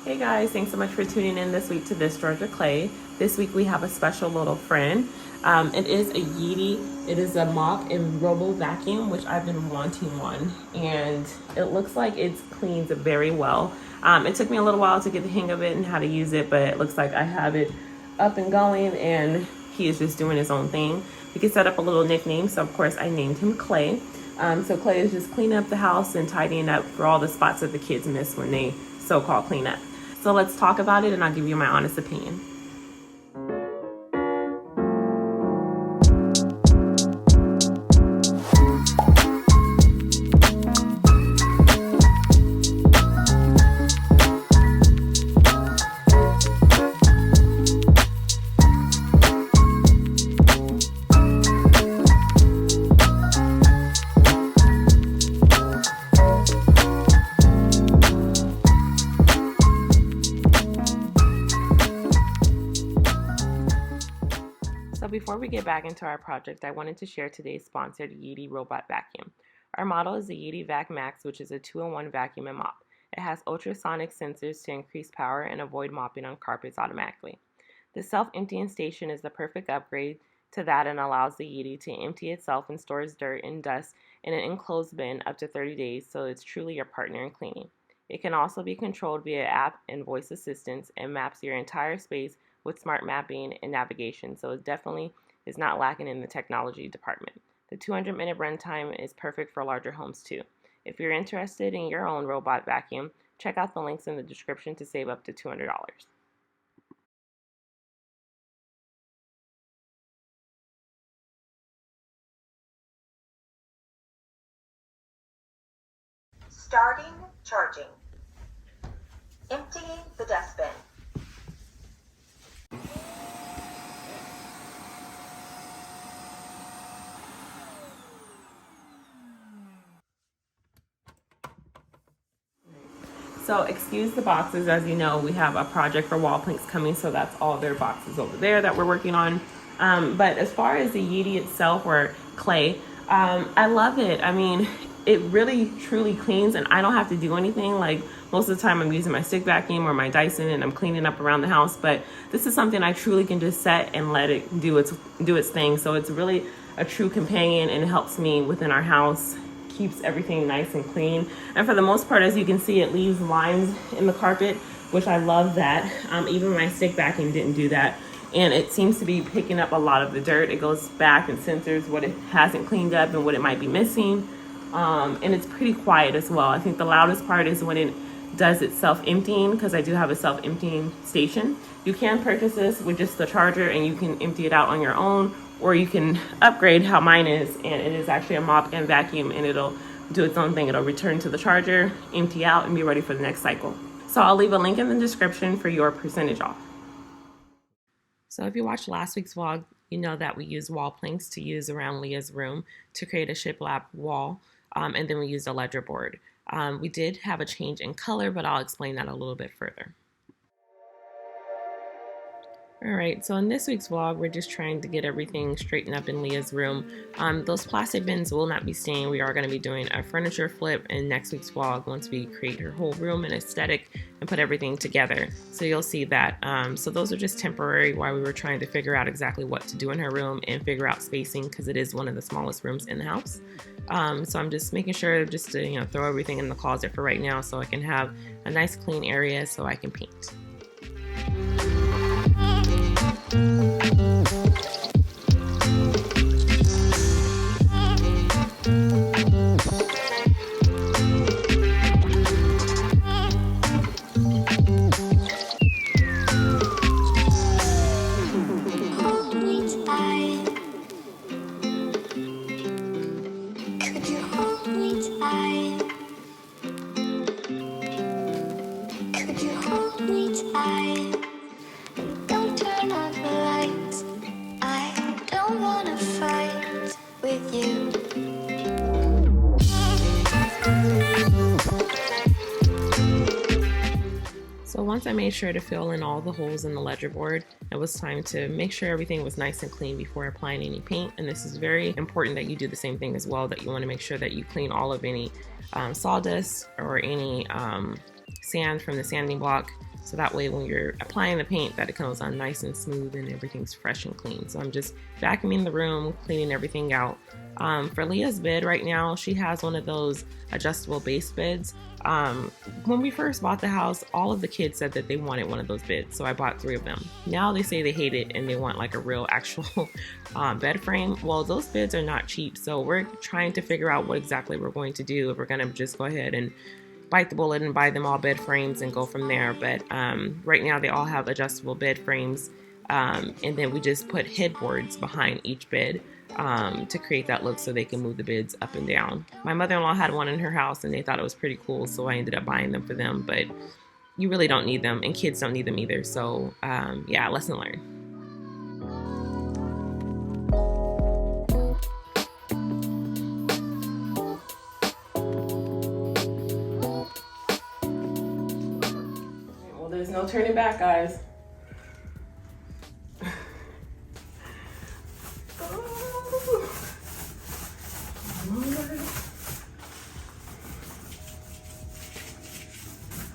Hey guys, thanks so much for tuning in this week to This Georgia Clay. This week we have a special little friend. It is a YEEDI. It is a mop and robo vacuum, which I've been wanting one, and it looks like it cleans very well. It took me a little while to get the hang of it and how to use it, but it looks like I have it up and going, and he is just doing his own thing. We can set up a little nickname, so of course I named him Clay. So Clay is just cleaning up the house and tidying up for all the spots that the kids miss when they so-called clean up. So let's talk about it and I'll give you my honest opinion. So before we get back into our project, I wanted to share today's sponsored YEEDI robot vacuum. Our model is the YEEDI Vac Max, which is a 2-in-1 vacuum and mop. It has ultrasonic sensors to increase power and avoid mopping on carpets automatically. The self-emptying station is the perfect upgrade to that and allows the YEEDI to empty itself and stores dirt and dust in an enclosed bin up to 30 days, so it's truly your partner in cleaning. It can also be controlled via app and voice assistance and maps your entire space with smart mapping and navigation, so it definitely is not lacking in the technology department. The 200-minute runtime is perfect for larger homes too. If you're interested in your own robot vacuum, check out the links in the description to save up to $200. Starting charging. Emptying the dustbin. So excuse the boxes, as you know, we have a project for WALLPLANKS coming, so that's all their boxes over there that we're working on. But as far as the YEEDI itself, or Clay, I love it. I mean, it really truly cleans and I don't have to do anything. Like most of the time I'm using my stick vacuum or my Dyson and I'm cleaning up around the house, but this is something I truly can just set and let it do its thing. So it's really a true companion and it helps me within our house, keeps everything nice and clean. And for the most part, as you can see, it leaves lines in the carpet, which I love that. Even my stick vacuum didn't do that. And it seems to be picking up a lot of the dirt. It goes back and censors what it hasn't cleaned up and what it might be missing. And it's pretty quiet as well. I think the loudest part is when it does its self-emptying, because I do have a self-emptying station. You can purchase this with just the charger and you can empty it out on your own, or you can upgrade how mine is, and it is actually a mop and vacuum, and it'll do its own thing. It'll return to the charger, empty out, and be ready for the next cycle. So I'll leave a link in the description for your percentage off. So if you watched last week's vlog, you know that we used wall planks to use around Leah's room to create a shiplap wall, and then we used a ledger board. We did have a change in color, but I'll explain that a little bit further. Alright, so in this week's vlog, we're just trying to get everything straightened up in Leah's room. Those plastic bins will not be staying. We are going to be doing a furniture flip in next week's vlog once we create her whole room and aesthetic and put everything together. So you'll see that. So those are just temporary while we were trying to figure out exactly what to do in her room and figure out spacing, because it is one of the smallest rooms in the house. So I'm just making sure just to throw everything in the closet for right now so I can have a nice clean area so I can paint. So once I made sure to fill in all the holes in the ledger board, it was time to make sure everything was nice and clean before applying any paint. And this is very important that you do the same thing as well, that you want to make sure that you clean all of any sawdust or any sand from the sanding block So that way when you're applying the paint, that it comes on nice and smooth and everything's fresh and clean. So I'm just vacuuming the room, cleaning everything out. For Leah's bed right now, she has one of those adjustable base beds. When we first bought the house, all of the kids said that they wanted one of those beds, so I bought 3 of them. Now they say they hate it and they want like a real actual bed frame. Well, those beds are not cheap, so we're trying to figure out what exactly we're going to do. If we're gonna just go ahead and bite the bullet and buy them all bed frames and go from there. But right now they all have adjustable bed frames, and then we just put headboards behind each bed to create that look so they can move the beds up and down. My mother-in-law had one in her house and they thought it was pretty cool, so I ended up buying them for them, but you really don't need them and kids don't need them either. So yeah, lesson learned. Well, there's no turning back, guys.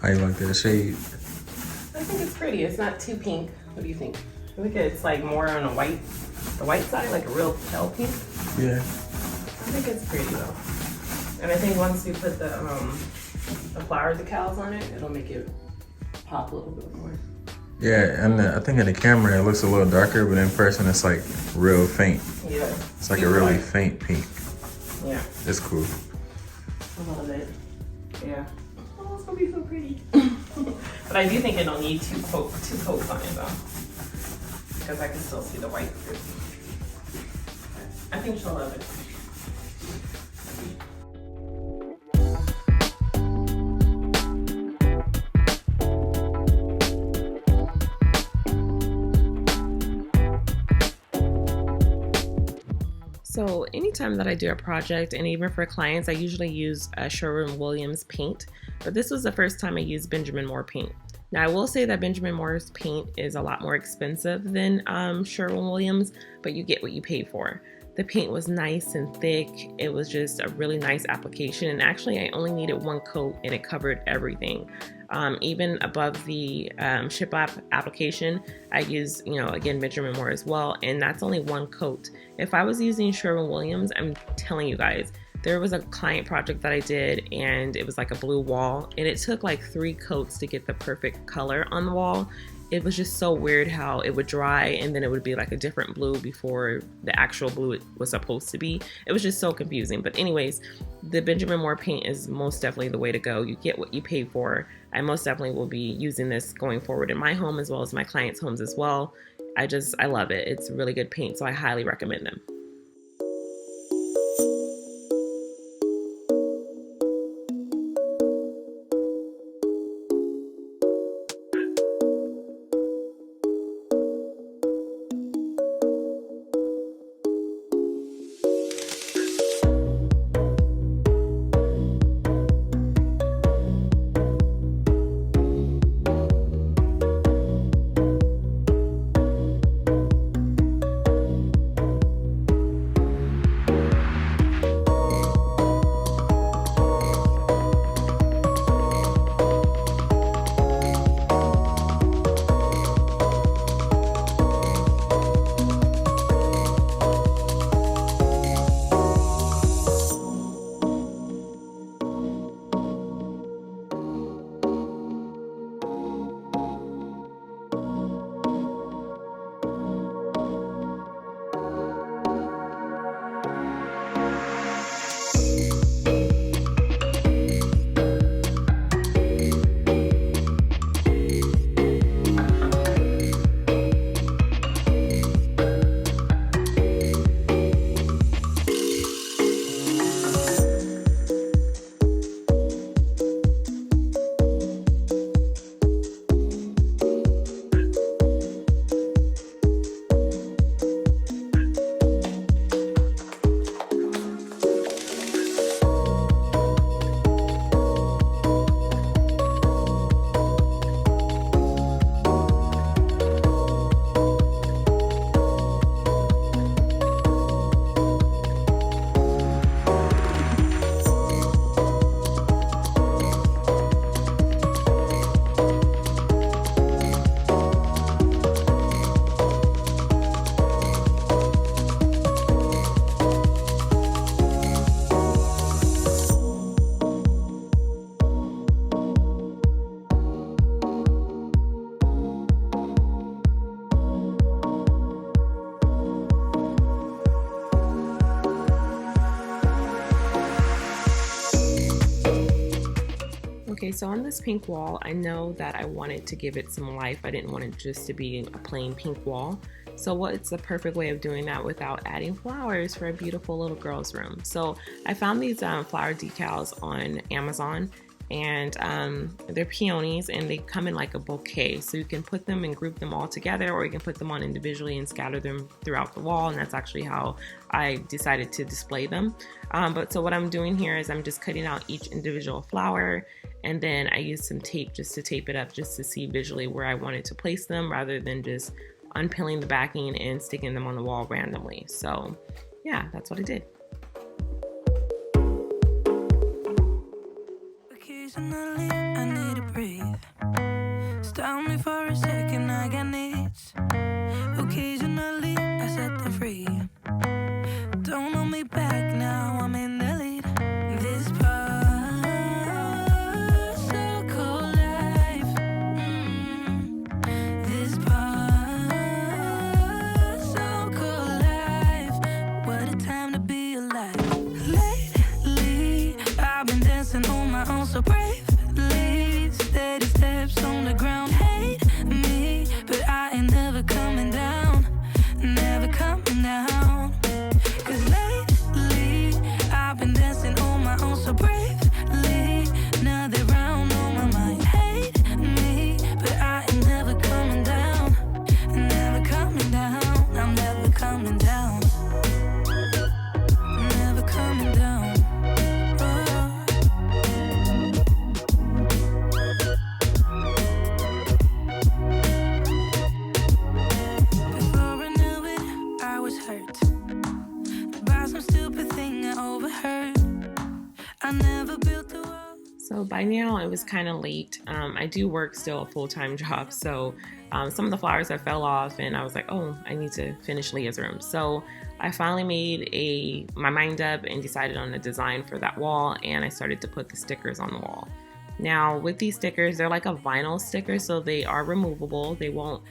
How you like that shade? I think it's pretty. It's not too pink. What do you think? I think it's like more on the white side, like a real pale pink. Yeah. I think it's pretty though. And I think once we put the flower decals on it, it'll make it pop a little bit more. Yeah, and I think in the camera it looks a little darker, but in person it's like real faint. Yeah. It's like a really faint pink. Yeah. It's cool. I love it. Yeah. Oh, it's gonna be so pretty. But I do think it'll need two coats on it though, because I can still see the white. I think she'll love it. So anytime that I do a project, and even for clients, I usually use Sherwin-Williams paint, but this was the first time I used Benjamin Moore paint. Now I will say that Benjamin Moore's paint is a lot more expensive than Sherwin-Williams, but you get what you pay for. The paint was nice and thick. It was just a really nice application, and actually I only needed 1 coat and it covered everything. Even above the shiplap application, I use, again, Benjamin Moore as well, and that's only 1 coat. If I was using Sherwin-Williams, I'm telling you guys, there was a client project that I did and it was like a blue wall, and it took like 3 coats to get the perfect color on the wall. It was just so weird how it would dry and then it would be like a different blue before the actual blue it was supposed to be. It was just so confusing. But anyways, the Benjamin Moore paint is most definitely the way to go. You get what you pay for. I most definitely will be using this going forward in my home as well as my clients' homes as well. I love it. It's really good paint, so I highly recommend them. Okay, so on this pink wall, I know that I wanted to give it some life. I didn't want it just to be a plain pink wall. So what's the perfect way of doing that without adding flowers for a beautiful little girl's room? So I found these flower decals on Amazon, and they're peonies, and they come in like a bouquet. So you can put them and group them all together, or you can put them on individually and scatter them throughout the wall, and that's actually how I decided to display them. So what I'm doing here is I'm just cutting out each individual flower, and then I use some tape just to tape it up, just to see visually where I wanted to place them, rather than just unpeeling the backing and sticking them on the wall randomly. So yeah, that's what I did. Occasionally, I need to breathe. Stop me for a second, I got needs. Occasionally, I set them free. Don't hold me back now, I'm in the lead. This part, so cold life. This part, so cold life. What a time to be alive. Lately, I've been dancing on my own so bravely. Steady steps on the ground, hate me, but I ain't never coming down, never coming down. Cause lately, I've been dancing on my own so bravely. Now they're round on my mind, hate me, but I ain't never coming down, never coming down. I'm never coming down, never coming down. Before I knew it, I was hurt by some stupid thing I overheard. I never built the wall. So by now it was kind of late. I do work still a full-time job, so some of the flowers that fell off, and I was like, oh, I need to finish Leah's room. So I finally made my mind up and decided on a design for that wall, and I started to put the stickers on the wall. Now with these stickers, they're like a vinyl sticker, so they are removable. They won't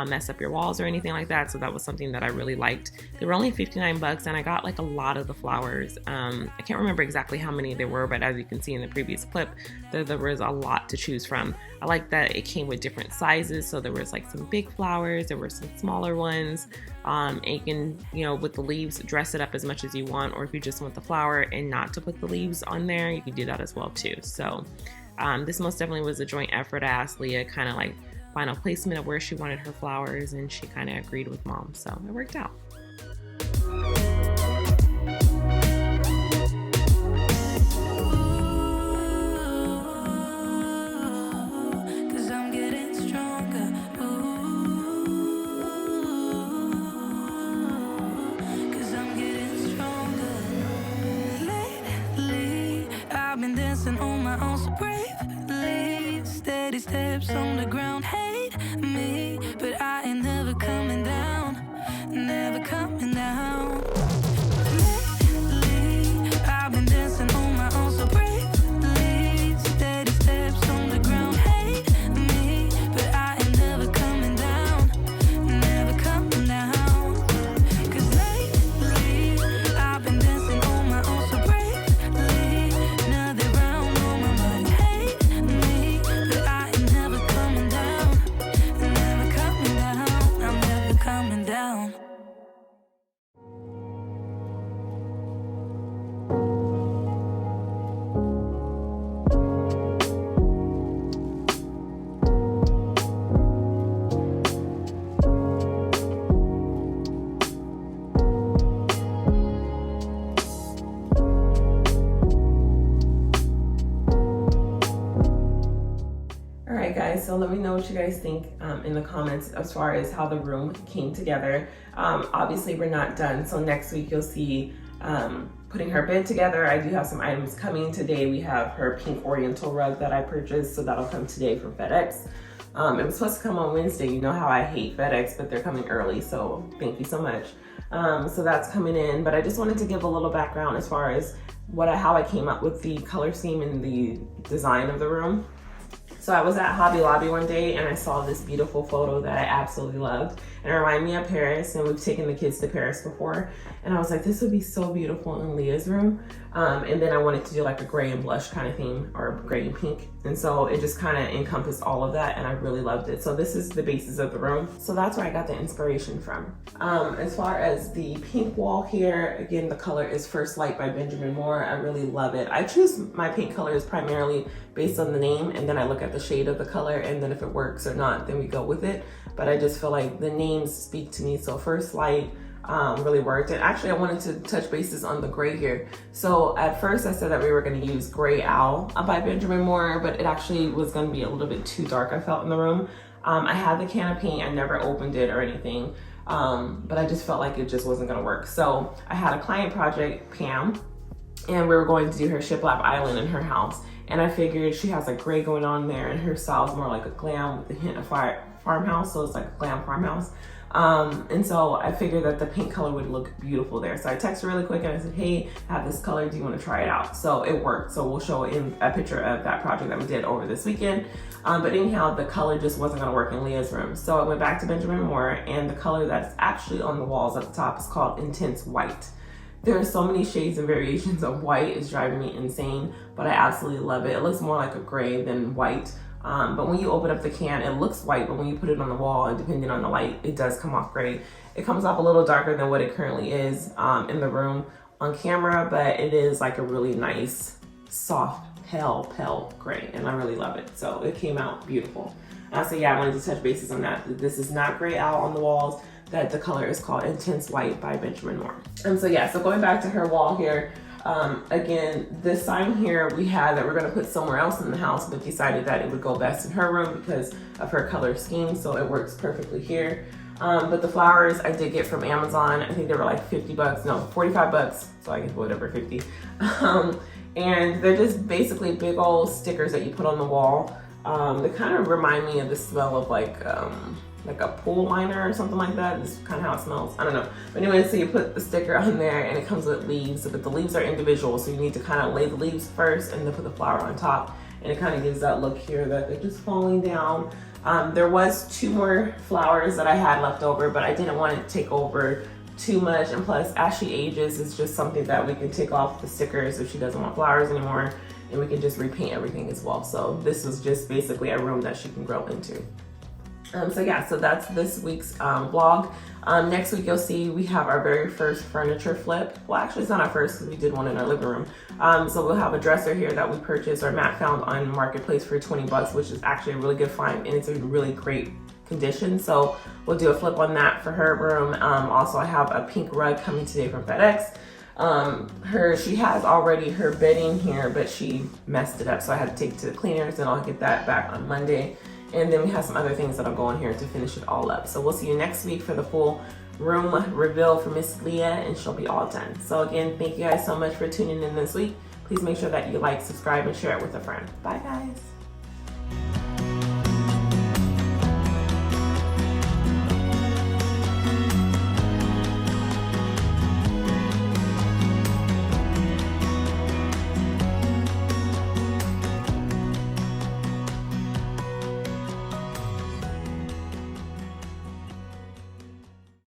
mess up your walls or anything like that, so that was something that I really liked. They were only 59 bucks, and I got like a lot of the flowers. I can't remember exactly how many there were, but as you can see in the previous clip, there was a lot to choose from. I like that it came with different sizes, so there was like some big flowers, there were some smaller ones, and you can, you know, with the leaves, dress it up as much as you want, or if you just want the flower and not to put the leaves on there, you can do that as well too. So this most definitely was a joint effort. I asked Leah kind of like final placement of where she wanted her flowers, and she kind of agreed with Mom, so it worked out. Cause I'm getting stronger. Cause I'm getting stronger. Lately, I've been dancing on my own so bravely. Steady steps on the ground, hate me, but I ain't never coming down, never coming down. Lately, I've been dancing on my own so bravely. Steady steps on the ground, hate me, but I ain't never coming down, never coming down. Cause lately, I've been dancing on my own so bravely. Now they're round on my mind, hate me, but I ain't never coming down, never coming down. I'm never coming down. Alright guys, so let me know what you guys think in the comments as far as how the room came together. Obviously we're not done, so next week you'll see putting her bed together. I do have some items coming today. We have her pink oriental rug that I purchased, so that'll come today from FedEx. It was supposed to come on Wednesday. You know how I hate FedEx, but they're coming early, so thank you so much. So that's coming in, but I just wanted to give a little background as far as how I came up with the color scheme and the design of the room. So I was at Hobby Lobby one day and I saw this beautiful photo that I absolutely loved. And it reminded me of Paris, and we've taken the kids to Paris before. And I was like, this would be so beautiful in Leah's room. And then I wanted to do like a gray and blush kind of theme, or gray and pink. And so it just kind of encompassed all of that, and I really loved it. So this is the basis of the room. So that's where I got the inspiration from. As far as the pink wall here, again, the color is First Light by Benjamin Moore. I really love it. I choose my paint colors primarily based on the name, and then I look at the shade of the color, and then if it works or not, then we go with it. But I just feel like the names speak to me. So First Light really worked. And actually I wanted to touch bases on the gray here. So at first I said that we were going to use Gray Owl by Benjamin Moore, but it actually was going to be a little bit too dark, I felt, in the room. I had the can of paint, I never opened it or anything, but I just felt like it just wasn't going to work. So I had a client project, Pam, and we were going to do her shiplap island in her house. And I figured she has a gray going on there, and her style is more like a glam with a hint of farmhouse, so it's like a glam farmhouse. And so I figured that the pink color would look beautiful there. So I texted really quick and I said, hey, I have this color, do you want to try it out? So it worked. So we'll show in a picture of that project that we did over this weekend. But anyhow, the color just wasn't going to work in Leah's room. So I went back to Benjamin Moore, and the color that's actually on the walls at the top is called Intense White. There are so many shades and variations of white, it's driving me insane, but I absolutely love it. It looks more like a gray than white. But when you open up the can, it looks white, but when you put it on the wall, and depending on the light, it does come off gray. It comes off a little darker than what it currently is in the room on camera, but it is like a really nice, soft, pale gray, and I really love it. So it came out beautiful. So yeah, I wanted to touch bases on that. This is not Gray Owl on the walls, that the color is called Intense White by Benjamin Moore. So yeah, so going back to her wall here, again, this sign here we had that we're going to put somewhere else in the house, but decided that it would go best in her room because of her color scheme, so it works perfectly here. But the flowers I did get from Amazon. I think they were like 50 bucks, no, 45 bucks, so I guess whatever, 50. And they're just basically big old stickers that you put on the wall. They kind of remind me of the smell of like a pool liner or something like that. This is kind of how it smells. I don't know. But anyway, so you put the sticker on there, and it comes with leaves, but the leaves are individual, so you need to kind of lay the leaves first and then put the flower on top. And it kind of gives that look here that they're just falling down. There was 2 more flowers that I had left over, but I didn't want to take over too much. And plus, as she ages, it's just something that we can take off the stickers if she doesn't want flowers anymore, and we can just repaint everything as well. So this is just basically a room that she can grow into. So yeah, so that's this week's vlog. Next week you'll see we have our very first furniture flip. Well, actually it's not our first because we did one in our living room. So we'll have a dresser here that we purchased, or Matt found on Marketplace for 20 bucks, which is actually a really good find, and it's in really great condition. So we'll do a flip on that for her room. Also, I have a pink rug coming today from FedEx. She has already her bedding here, but she messed it up, so I had to take it to the cleaners, and I'll get that back on Monday. And then we have some other things that'll go on here to finish it all up. So we'll see you next week for the full room reveal for Miss Leah, and she'll be all done. So again, thank you guys so much for tuning in this week. Please make sure that you like, subscribe, and share it with a friend. Bye guys.